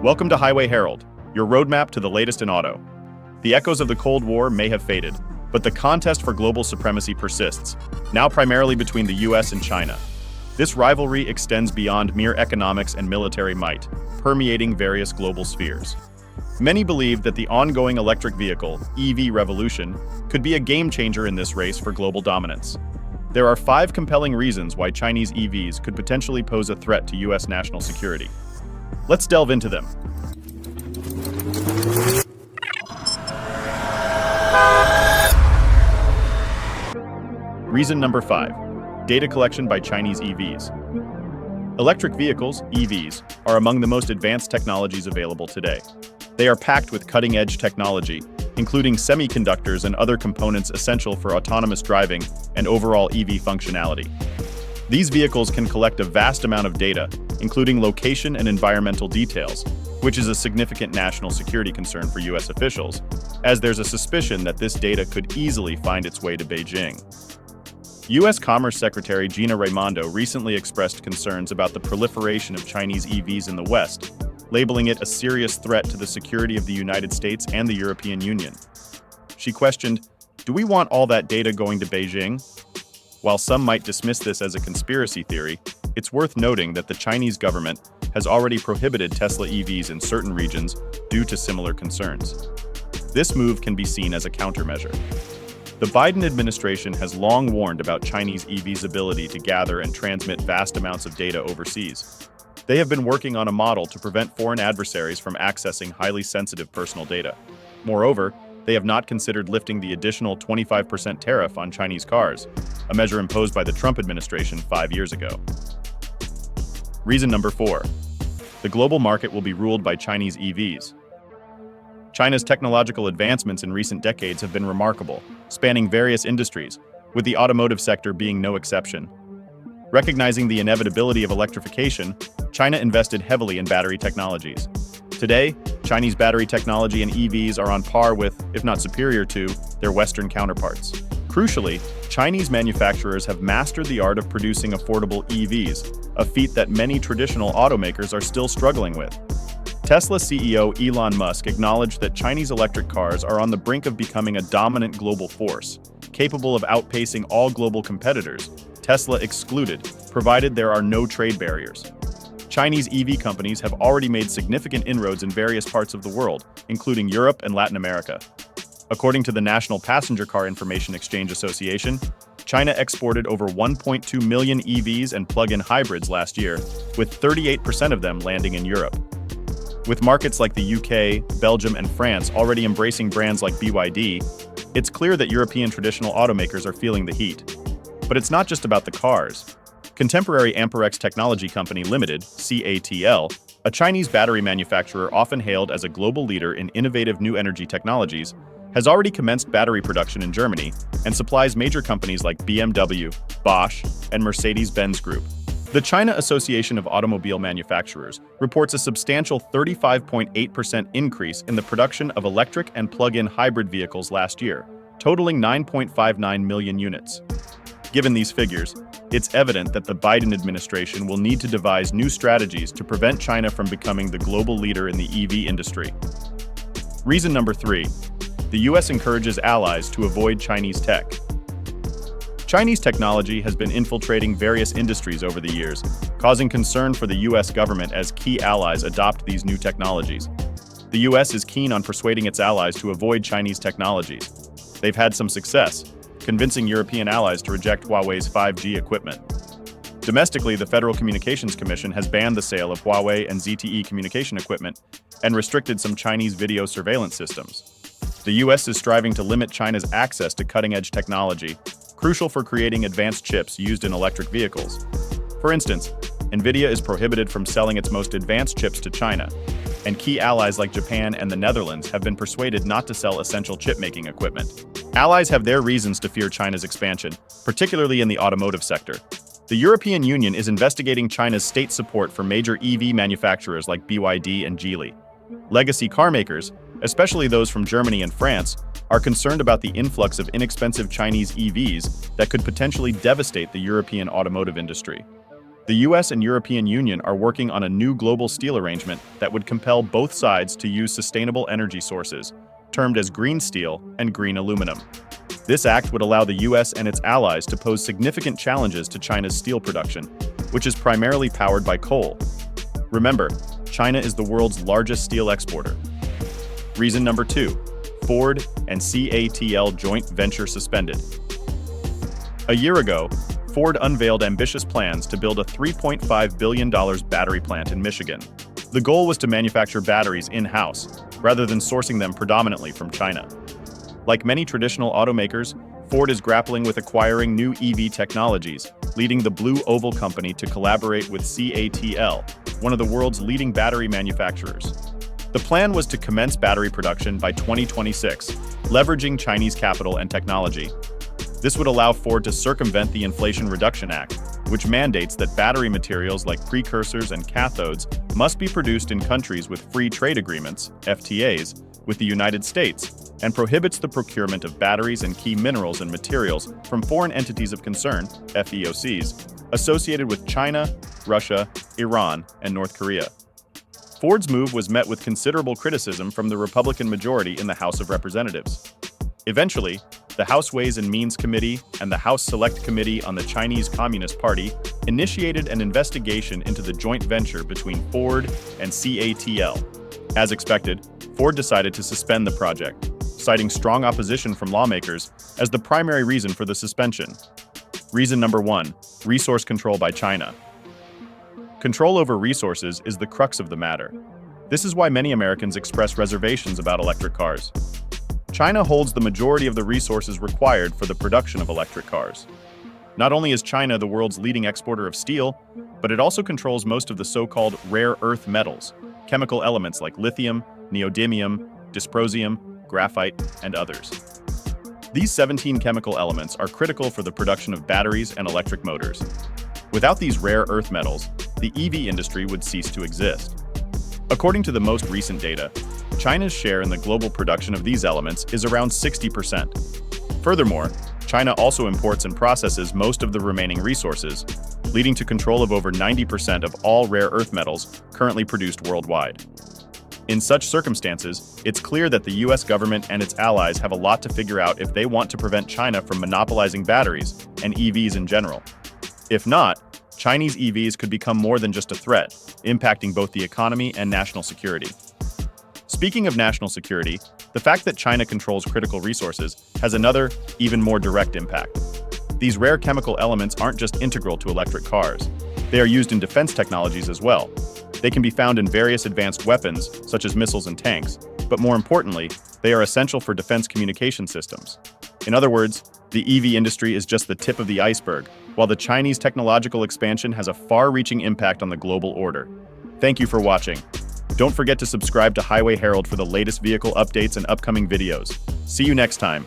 Welcome to Highway Herald, your roadmap to the latest in auto. The echoes of the Cold War may have faded, but the contest for global supremacy persists, now primarily between the US and China. This rivalry extends beyond mere economics and military might, permeating various global spheres. Many believe that the ongoing electric vehicle, EV revolution, could be a game-changer in this race for global dominance. There are 5 compelling reasons why Chinese EVs could potentially pose a threat to US national security. Let's delve into them. Reason number 5. Data collection by Chinese EVs. Electric vehicles, EVs, are among the most advanced technologies available today. They are packed with cutting-edge technology, including semiconductors and other components essential for autonomous driving and overall EV functionality. These vehicles can collect a vast amount of data, including location and environmental details, which is a significant national security concern for US officials, as there's a suspicion that this data could easily find its way to Beijing. US Commerce Secretary Gina Raimondo recently expressed concerns about the proliferation of Chinese EVs in the West, labeling it a serious threat to the security of the United States and the European Union. She questioned, "Do we want all that data going to Beijing?" While some might dismiss this as a conspiracy theory, it's worth noting that the Chinese government has already prohibited Tesla EVs in certain regions due to similar concerns. This move can be seen as a countermeasure. The Biden administration has long warned about Chinese EVs' ability to gather and transmit vast amounts of data overseas. They have been working on a model to prevent foreign adversaries from accessing highly sensitive personal data. Moreover, they have not considered lifting the additional 25% tariff on Chinese cars, a measure imposed by the Trump administration 5 years ago. Reason number 4. The global market will be ruled by Chinese EVs. China's technological advancements in recent decades have been remarkable, spanning various industries, with the automotive sector being no exception. Recognizing the inevitability of electrification, China invested heavily in battery technologies. Today, Chinese battery technology and EVs are on par with, if not superior to, their Western counterparts. Crucially, Chinese manufacturers have mastered the art of producing affordable EVs, a feat that many traditional automakers are still struggling with. Tesla CEO Elon Musk acknowledged that Chinese electric cars are on the brink of becoming a dominant global force, capable of outpacing all global competitors, Tesla excluded, provided there are no trade barriers. Chinese EV companies have already made significant inroads in various parts of the world, including Europe and Latin America. According to the National Passenger Car Information Exchange Association, China exported over 1.2 million EVs and plug-in hybrids last year, with 38% of them landing in Europe. With markets like the UK, Belgium, and France already embracing brands like BYD, it's clear that European traditional automakers are feeling the heat. But it's not just about the cars. Contemporary Amperex Technology Company Limited, CATL, a Chinese battery manufacturer often hailed as a global leader in innovative new energy technologies, has already commenced battery production in Germany and supplies major companies like BMW, Bosch, and Mercedes-Benz Group. The China Association of Automobile Manufacturers reports a substantial 35.8% increase in the production of electric and plug-in hybrid vehicles last year, totaling 9.59 million units. Given these figures, it's evident that the Biden administration will need to devise new strategies to prevent China from becoming the global leader in the EV industry. Reason number 3. The US encourages allies to avoid Chinese tech. Chinese technology has been infiltrating various industries over the years, causing concern for the US government as key allies adopt these new technologies. The US is keen on persuading its allies to avoid Chinese technologies. They've had some success, convincing European allies to reject Huawei's 5G equipment. Domestically, the Federal Communications Commission has banned the sale of Huawei and ZTE communication equipment and restricted some Chinese video surveillance systems. The US is striving to limit China's access to cutting-edge technology, crucial for creating advanced chips used in electric vehicles. For instance, NVIDIA is prohibited from selling its most advanced chips to China, and key allies like Japan and the Netherlands have been persuaded not to sell essential chip-making equipment. Allies have their reasons to fear China's expansion, particularly in the automotive sector. The European Union is investigating China's state support for major EV manufacturers like BYD and Geely. Legacy car makers, especially those from Germany and France, are concerned about the influx of inexpensive Chinese EVs that could potentially devastate the European automotive industry. The US and European Union are working on a new global steel arrangement that would compel both sides to use sustainable energy sources, termed as green steel and green aluminum. This act would allow the US and its allies to pose significant challenges to China's steel production, which is primarily powered by coal. Remember, China is the world's largest steel exporter. Reason number 2, Ford and CATL joint venture suspended. A year ago, Ford unveiled ambitious plans to build a $3.5 billion battery plant in Michigan. The goal was to manufacture batteries in-house, rather than sourcing them predominantly from China. Like many traditional automakers, Ford is grappling with acquiring new EV technologies, leading the Blue Oval Company to collaborate with CATL, one of the world's leading battery manufacturers. The plan was to commence battery production by 2026, leveraging Chinese capital and technology. This would allow Ford to circumvent the Inflation Reduction Act, which mandates that battery materials like precursors and cathodes must be produced in countries with free trade agreements, FTAs, with the United States, and prohibits the procurement of batteries and key minerals and materials from foreign entities of concern, FEOCs, associated with China, Russia, Iran, and North Korea. Ford's move was met with considerable criticism from the Republican majority in the House of Representatives. Eventually, the House Ways and Means Committee and the House Select Committee on the Chinese Communist Party initiated an investigation into the joint venture between Ford and CATL. As expected, Ford decided to suspend the project, citing strong opposition from lawmakers as the primary reason for the suspension. Reason number 1, resource control by China. Control over resources is the crux of the matter. This is why many Americans express reservations about electric cars. China holds the majority of the resources required for the production of electric cars. Not only is China the world's leading exporter of steel, but it also controls most of the so-called rare earth metals, chemical elements like lithium, neodymium, dysprosium, graphite, and others. These 17 chemical elements are critical for the production of batteries and electric motors. Without these rare earth metals, the EV industry would cease to exist. According to the most recent data, China's share in the global production of these elements is around 60%. Furthermore, China also imports and processes most of the remaining resources, leading to control of over 90% of all rare earth metals currently produced worldwide. In such circumstances, it's clear that the US government and its allies have a lot to figure out if they want to prevent China from monopolizing batteries and EVs in general. If not, Chinese EVs could become more than just a threat, impacting both the economy and national security. Speaking of national security, the fact that China controls critical resources has another, even more direct impact. These rare chemical elements aren't just integral to electric cars. They are used in defense technologies as well. They can be found in various advanced weapons, such as missiles and tanks, but more importantly, they are essential for defense communication systems. In other words, the EV industry is just the tip of the iceberg, while the Chinese technological expansion has a far-reaching impact on the global order. Thank you for watching. Don't forget to subscribe to Highway Herald for the latest vehicle updates and upcoming videos. See you next time.